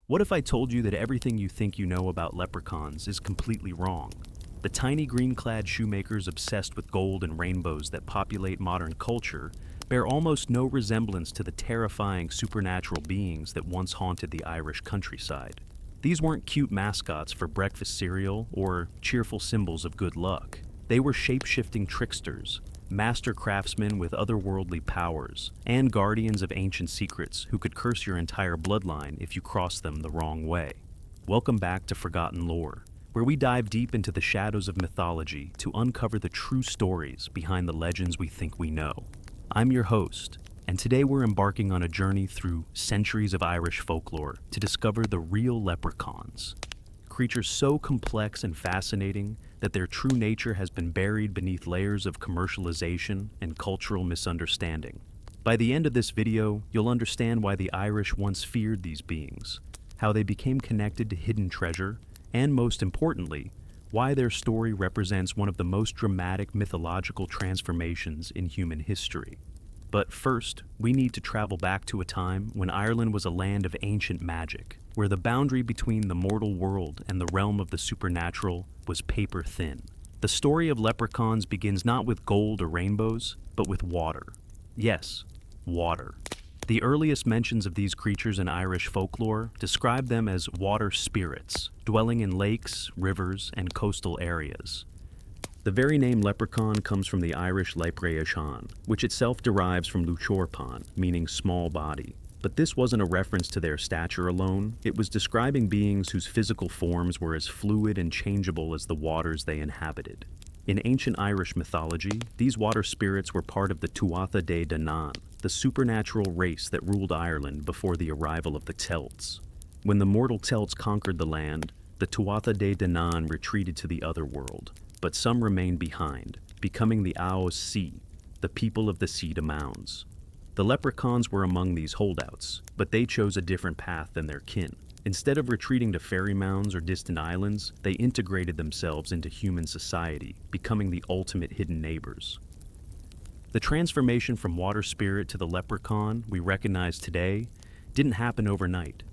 What if I told you that everything you think you know about leprechauns is completely wrong? The tiny green-clad shoemakers obsessed with gold and rainbows that populate modern culture bear almost no resemblance to the terrifying supernatural beings that once haunted the Irish countryside. These weren't cute mascots for breakfast cereal or cheerful symbols of good luck. They were shape-shifting tricksters, master craftsmen with otherworldly powers, and guardians of ancient secrets who could curse your entire bloodline if you crossed them the wrong way. Welcome back to Forgotten Lore, where we dive deep into the shadows of mythology to uncover the true stories behind the legends we think we know. I'm your host, and today we're embarking on a journey through centuries of Irish folklore to discover the real leprechauns. Creatures so complex and fascinating that their true nature has been buried beneath layers of commercialization and cultural misunderstanding. By the end of this video, you'll understand why the Irish once feared these beings, how they became connected to hidden treasure, and most importantly, why their story represents one of the most dramatic mythological transformations in human history. But first, we need to travel back to a time when Ireland was a land of ancient magic, where the boundary between the mortal world and the realm of the supernatural was paper thin. The story of leprechauns begins not with gold or rainbows, but with water. Yes, water. The earliest mentions of these creatures in Irish folklore describe them as water spirits, dwelling in lakes, rivers, and coastal areas. The very name leprechaun comes from the Irish leprechaun, which itself derives from luchorpan, meaning small body. But this wasn't a reference to their stature alone, it was describing beings whose physical forms were as fluid and changeable as the waters they inhabited. In ancient Irish mythology, these water spirits were part of the Tuatha De Danann, the supernatural race that ruled Ireland before the arrival of the Celts. When the mortal Celts conquered the land, the Tuatha De Danann retreated to the otherworld, but some remained behind, becoming the Aos Sea, the people of the sea to mounds. The leprechauns were among these holdouts, but they chose a different path than their kin. Instead of retreating to fairy mounds or distant islands, they integrated themselves into human society, becoming the ultimate hidden neighbors. The transformation from water spirit to the leprechaun we recognize today didn't happen overnight.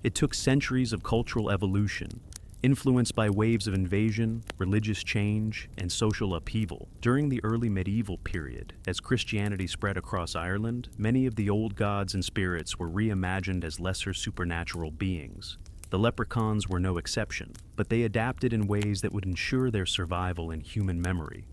It took centuries of cultural evolution, influenced by waves of invasion, religious change, and social upheaval. During the early medieval period, as Christianity spread across Ireland, many of the old gods and spirits were reimagined as lesser supernatural beings. The leprechauns were no exception, but they adapted in ways that would ensure their survival in human memory.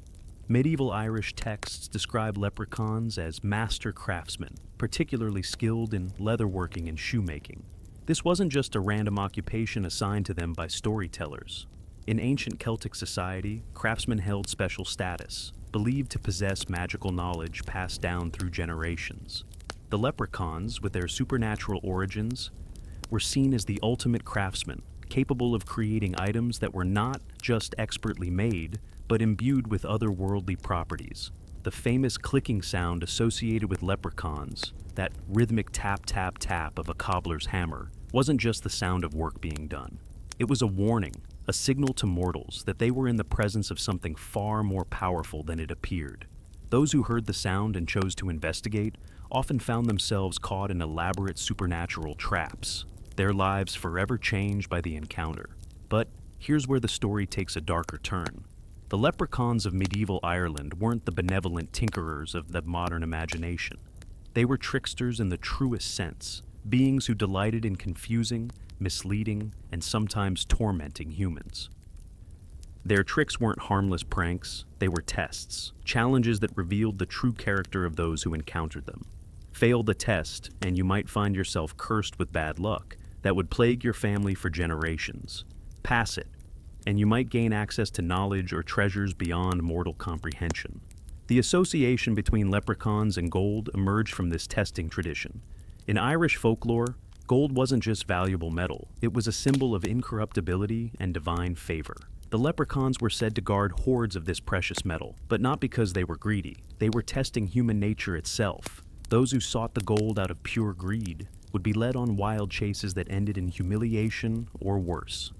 Medieval Irish texts describe leprechauns as master craftsmen, particularly skilled in leatherworking and shoemaking. This wasn't just a random occupation assigned to them by storytellers. In ancient Celtic society, craftsmen held special status, believed to possess magical knowledge passed down through generations. The leprechauns, with their supernatural origins, were seen as the ultimate craftsmen, capable of creating items that were not just expertly made, but imbued with otherworldly properties. The famous clicking sound associated with leprechauns, that rhythmic tap-tap-tap of a cobbler's hammer, wasn't just the sound of work being done. It was a warning, a signal to mortals that they were in the presence of something far more powerful than it appeared. Those who heard the sound and chose to investigate often found themselves caught in elaborate supernatural traps, their lives forever changed by the encounter. But here's where the story takes a darker turn. The leprechauns of medieval Ireland weren't the benevolent tinkerers of the modern imagination. They were tricksters in the truest sense, beings who delighted in confusing, misleading, and sometimes tormenting humans. Their tricks weren't harmless pranks, they were tests, challenges that revealed the true character of those who encountered them. Fail the test, and you might find yourself cursed with bad luck that would plague your family for generations. Pass it, and you might gain access to knowledge or treasures beyond mortal comprehension. The association between leprechauns and gold emerged from this testing tradition. In Irish folklore, gold wasn't just valuable metal, it was a symbol of incorruptibility and divine favor. The leprechauns were said to guard hoards of this precious metal, but not because they were greedy. They were testing human nature itself. Those who sought the gold out of pure greed would be led on wild chases that ended in humiliation or worse.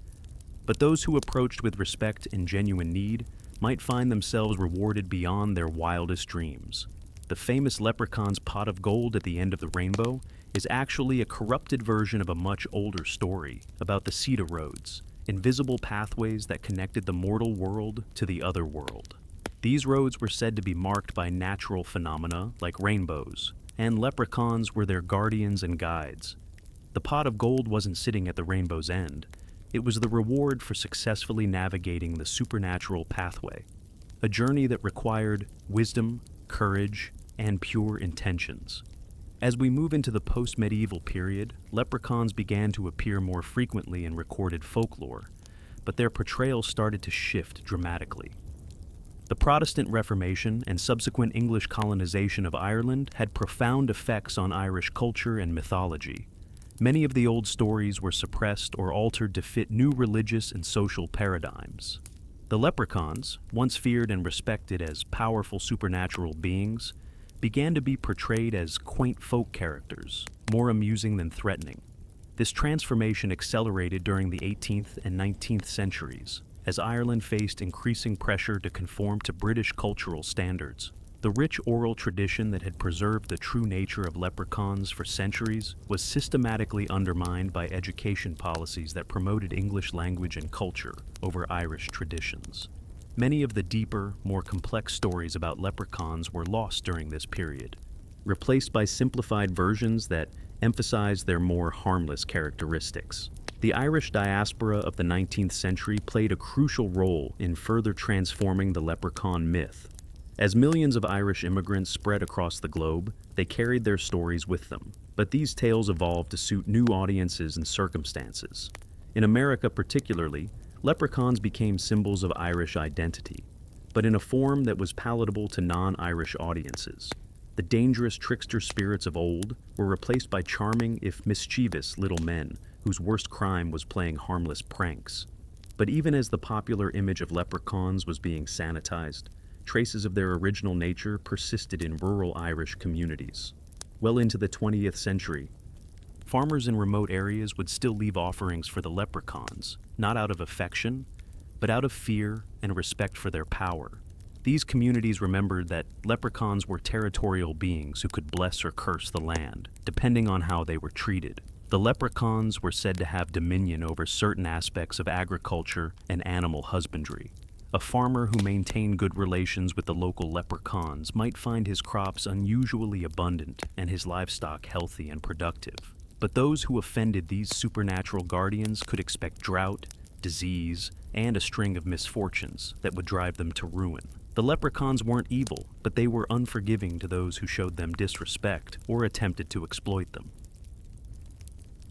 But those who approached with respect and genuine need might find themselves rewarded beyond their wildest dreams. The famous leprechaun's pot of gold at the end of the rainbow is actually a corrupted version of a much older story about the Cedar Roads, invisible pathways that connected the mortal world to the other world. These roads were said to be marked by natural phenomena like rainbows, and leprechauns were their guardians and guides. The pot of gold wasn't sitting at the rainbow's end. It was the reward for successfully navigating the supernatural pathway, a journey that required wisdom, courage, and pure intentions. As we move into the post-medieval period, leprechauns began to appear more frequently in recorded folklore, but their portrayal started to shift dramatically. The Protestant Reformation and subsequent English colonization of Ireland had profound effects on Irish culture and mythology. Many of the old stories were suppressed or altered to fit new religious and social paradigms. The leprechauns, once feared and respected as powerful supernatural beings, began to be portrayed as quaint folk characters, more amusing than threatening. This transformation accelerated during the 18th and 19th centuries, as Ireland faced increasing pressure to conform to British cultural standards. The rich oral tradition that had preserved the true nature of leprechauns for centuries was systematically undermined by education policies that promoted English language and culture over Irish traditions. Many of the deeper, more complex stories about leprechauns were lost during this period, replaced by simplified versions that emphasized their more harmless characteristics. The Irish diaspora of the 19th century played a crucial role in further transforming the leprechaun myth. As millions of Irish immigrants spread across the globe, they carried their stories with them. But these tales evolved to suit new audiences and circumstances. In America particularly, leprechauns became symbols of Irish identity, but in a form that was palatable to non-Irish audiences. The dangerous trickster spirits of old were replaced by charming, if mischievous, little men whose worst crime was playing harmless pranks. But even as the popular image of leprechauns was being sanitized, traces of their original nature persisted in rural Irish communities. Well into the 20th century, farmers in remote areas would still leave offerings for the leprechauns, not out of affection, but out of fear and respect for their power. These communities remembered that leprechauns were territorial beings who could bless or curse the land, depending on how they were treated. The leprechauns were said to have dominion over certain aspects of agriculture and animal husbandry. A farmer who maintained good relations with the local leprechauns might find his crops unusually abundant and his livestock healthy and productive. But those who offended these supernatural guardians could expect drought, disease, and a string of misfortunes that would drive them to ruin. The leprechauns weren't evil, but they were unforgiving to those who showed them disrespect or attempted to exploit them.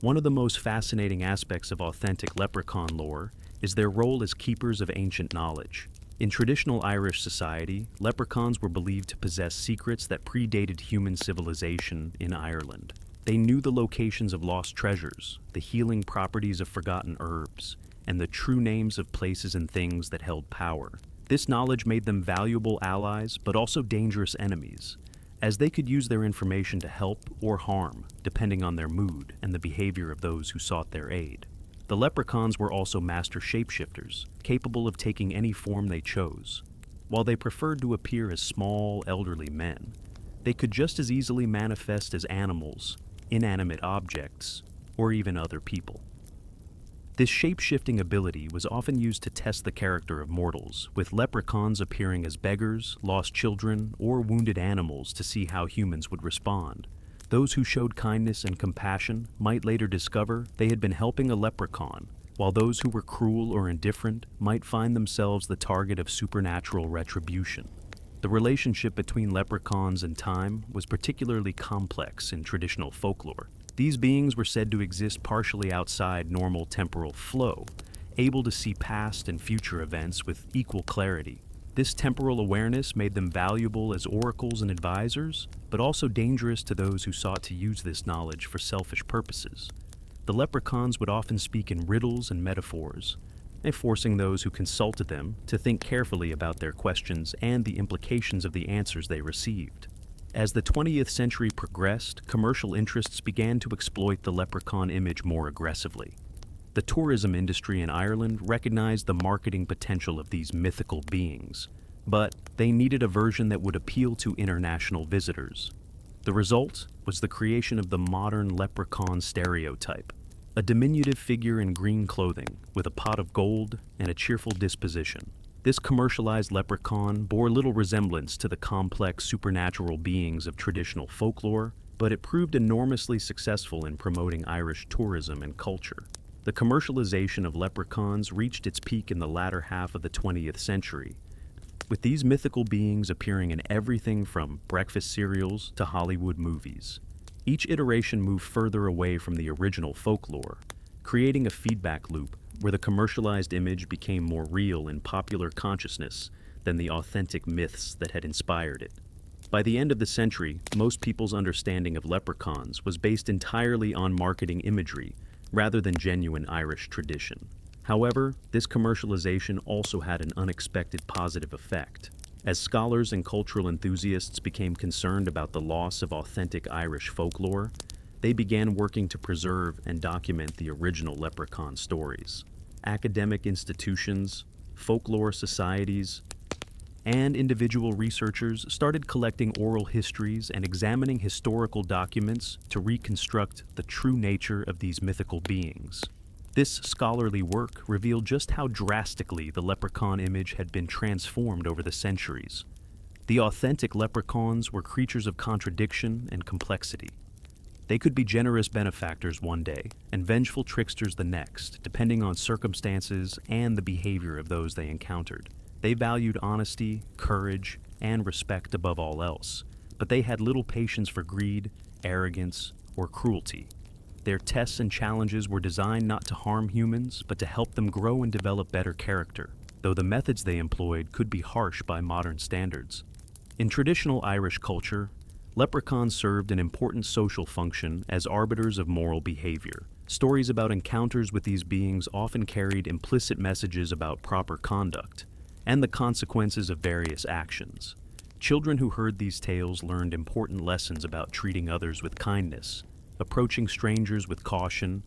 One of the most fascinating aspects of authentic leprechaun lore is their role as keepers of ancient knowledge. In traditional Irish society, leprechauns were believed to possess secrets that predated human civilization in Ireland. They knew the locations of lost treasures, the healing properties of forgotten herbs, and the true names of places and things that held power. This knowledge made them valuable allies, but also dangerous enemies, as they could use their information to help or harm, depending on their mood and the behavior of those who sought their aid. The leprechauns were also master shapeshifters, capable of taking any form they chose. While they preferred to appear as small, elderly men, they could just as easily manifest as animals, inanimate objects, or even other people. This shape-shifting ability was often used to test the character of mortals, with leprechauns appearing as beggars, lost children, or wounded animals to see how humans would respond. Those who showed kindness and compassion might later discover they had been helping a leprechaun, while those who were cruel or indifferent might find themselves the target of supernatural retribution. The relationship between leprechauns and time was particularly complex in traditional folklore. These beings were said to exist partially outside normal temporal flow, able to see past and future events with equal clarity. This temporal awareness made them valuable as oracles and advisors, but also dangerous to those who sought to use this knowledge for selfish purposes. The leprechauns would often speak in riddles and metaphors, forcing those who consulted them to think carefully about their questions and the implications of the answers they received. As the 20th century progressed, commercial interests began to exploit the leprechaun image more aggressively. The tourism industry in Ireland recognized the marketing potential of these mythical beings, but they needed a version that would appeal to international visitors. The result was the creation of the modern leprechaun stereotype, a diminutive figure in green clothing with a pot of gold and a cheerful disposition. This commercialized leprechaun bore little resemblance to the complex supernatural beings of traditional folklore, but it proved enormously successful in promoting Irish tourism and culture. The commercialization of leprechauns reached its peak in the latter half of the 20th century, with these mythical beings appearing in everything from breakfast cereals to Hollywood movies. Each iteration moved further away from the original folklore, creating a feedback loop where the commercialized image became more real in popular consciousness than the authentic myths that had inspired it. By the end of the century, most people's understanding of leprechauns was based entirely on marketing imagery rather than genuine Irish tradition. However, this commercialization also had an unexpected positive effect. As scholars and cultural enthusiasts became concerned about the loss of authentic Irish folklore, they began working to preserve and document the original leprechaun stories. Academic institutions, folklore societies, and individual researchers started collecting oral histories and examining historical documents to reconstruct the true nature of these mythical beings. This scholarly work revealed just how drastically the leprechaun image had been transformed over the centuries. The authentic leprechauns were creatures of contradiction and complexity. They could be generous benefactors one day and vengeful tricksters the next, depending on circumstances and the behavior of those they encountered. They valued honesty, courage, and respect above all else, but they had little patience for greed, arrogance, or cruelty. Their tests and challenges were designed not to harm humans, but to help them grow and develop better character, though the methods they employed could be harsh by modern standards. In traditional Irish culture, leprechauns served an important social function as arbiters of moral behavior. Stories about encounters with these beings often carried implicit messages about proper conduct and the consequences of various actions. Children who heard these tales learned important lessons about treating others with kindness, approaching strangers with caution,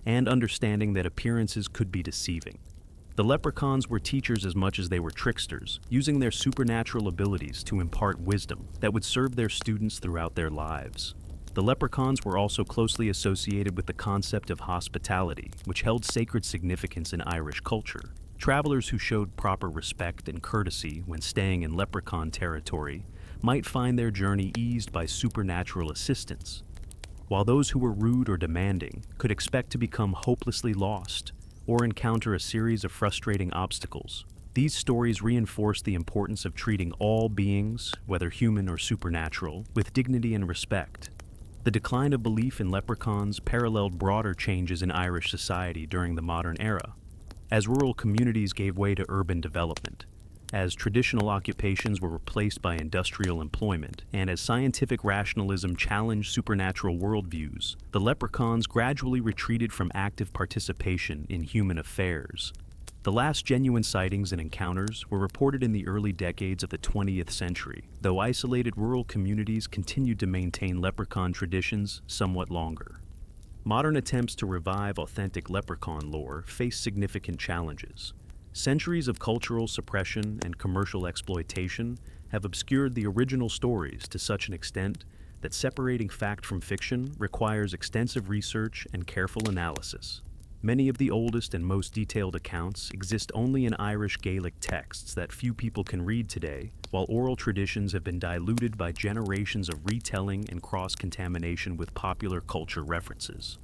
and understanding that appearances could be deceiving. The leprechauns were teachers as much as they were tricksters, using their supernatural abilities to impart wisdom that would serve their students throughout their lives. The leprechauns were also closely associated with the concept of hospitality, which held sacred significance in Irish culture. Travelers who showed proper respect and courtesy when staying in leprechaun territory might find their journey eased by supernatural assistance, while those who were rude or demanding could expect to become hopelessly lost or encounter a series of frustrating obstacles. These stories reinforce the importance of treating all beings, whether human or supernatural, with dignity and respect. The decline of belief in leprechauns paralleled broader changes in Irish society during the modern era. As rural communities gave way to urban development, as traditional occupations were replaced by industrial employment, and as scientific rationalism challenged supernatural worldviews, the leprechauns gradually retreated from active participation in human affairs. The last genuine sightings and encounters were reported in the early decades of the 20th century, though isolated rural communities continued to maintain leprechaun traditions somewhat longer. Modern attempts to revive authentic leprechaun lore face significant challenges. Centuries of cultural suppression and commercial exploitation have obscured the original stories to such an extent that separating fact from fiction requires extensive research and careful analysis. Many of the oldest and most detailed accounts exist only in Irish Gaelic texts that few people can read today, while oral traditions have been diluted by generations of retelling and cross-contamination with popular culture references.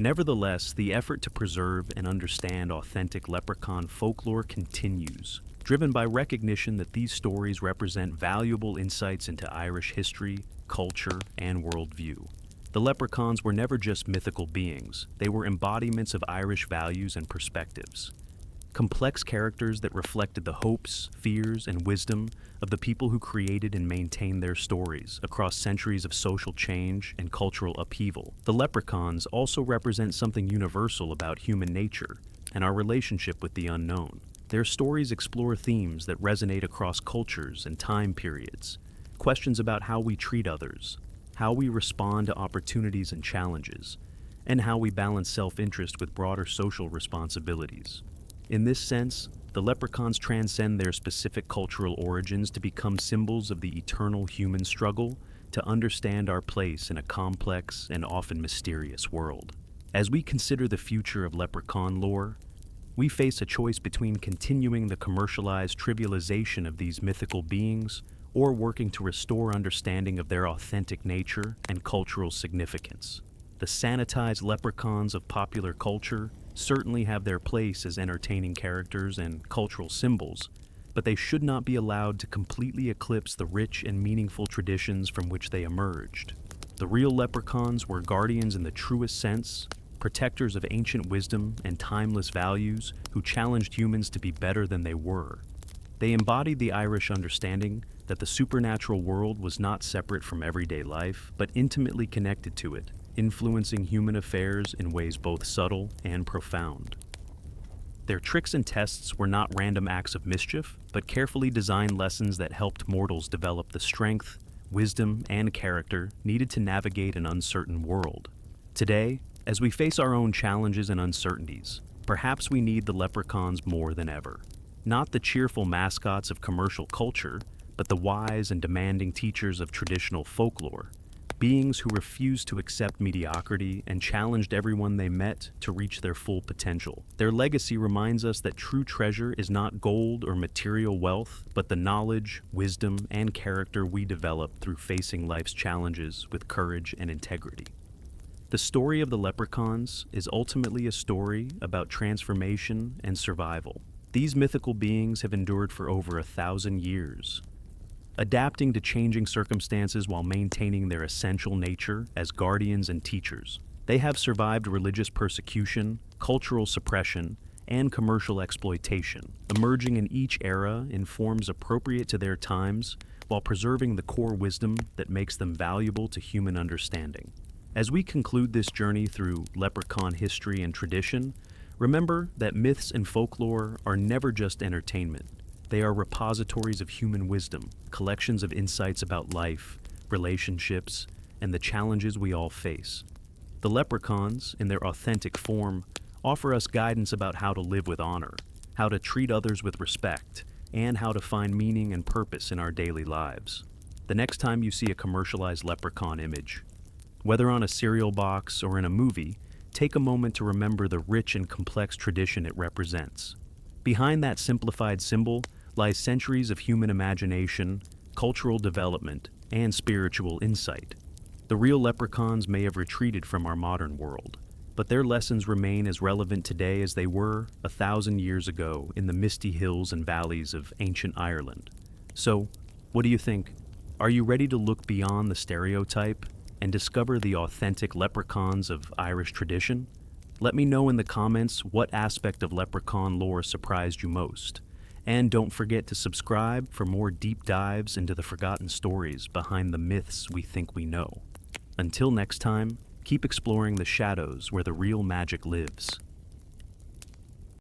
Nevertheless, the effort to preserve and understand authentic leprechaun folklore continues, driven by recognition that these stories represent valuable insights into Irish history, culture, and worldview. The leprechauns were never just mythical beings, they were embodiments of Irish values and perspectives. Complex characters that reflected the hopes, fears, and wisdom of the people who created and maintained their stories across centuries of social change and cultural upheaval. The leprechauns also represent something universal about human nature and our relationship with the unknown. Their stories explore themes that resonate across cultures and time periods, questions about how we treat others, how we respond to opportunities and challenges, and how we balance self-interest with broader social responsibilities. In this sense, the leprechauns transcend their specific cultural origins to become symbols of the eternal human struggle to understand our place in a complex and often mysterious world. As we consider the future of leprechaun lore, we face a choice between continuing the commercialized trivialization of these mythical beings or working to restore understanding of their authentic nature and cultural significance. The sanitized leprechauns of popular culture certainly have their place as entertaining characters and cultural symbols, but they should not be allowed to completely eclipse the rich and meaningful traditions from which they emerged. The real leprechauns were guardians in the truest sense, protectors of ancient wisdom and timeless values who challenged humans to be better than they were. They embodied the Irish understanding that the supernatural world was not separate from everyday life, but intimately connected to it, influencing human affairs in ways both subtle and profound. Their tricks and tests were not random acts of mischief, but carefully designed lessons that helped mortals develop the strength, wisdom, and character needed to navigate an uncertain world. Today, as we face our own challenges and uncertainties, perhaps we need the leprechauns more than ever. Not the cheerful mascots of commercial culture, but the wise and demanding teachers of traditional folklore, beings who refused to accept mediocrity and challenged everyone they met to reach their full potential. Their legacy reminds us that true treasure is not gold or material wealth, but the knowledge, wisdom, and character we develop through facing life's challenges with courage and integrity. The story of the leprechauns is ultimately a story about transformation and survival. These mythical beings have endured for over 1,000 years, adapting to changing circumstances while maintaining their essential nature as guardians and teachers. They have survived religious persecution, cultural suppression, and commercial exploitation, emerging in each era in forms appropriate to their times while preserving the core wisdom that makes them valuable to human understanding. As we conclude this journey through leprechaun history and tradition, remember that myths and folklore are never just entertainment. They are repositories of human wisdom, collections of insights about life, relationships, and the challenges we all face. The leprechauns, in their authentic form, offer us guidance about how to live with honor, how to treat others with respect, and how to find meaning and purpose in our daily lives. The next time you see a commercialized leprechaun image, whether on a cereal box or in a movie, take a moment to remember the rich and complex tradition it represents. Behind that simplified symbol lies centuries of human imagination, cultural development, and spiritual insight. The real leprechauns may have retreated from our modern world, but their lessons remain as relevant today as they were 1,000 years ago in the misty hills and valleys of ancient Ireland. So, what do you think? Are you ready to look beyond the stereotype and discover the authentic leprechauns of Irish tradition? Let me know in the comments what aspect of leprechaun lore surprised you most. And don't forget to subscribe for more deep dives into the forgotten stories behind the myths we think we know. Until next time, keep exploring the shadows where the real magic lives.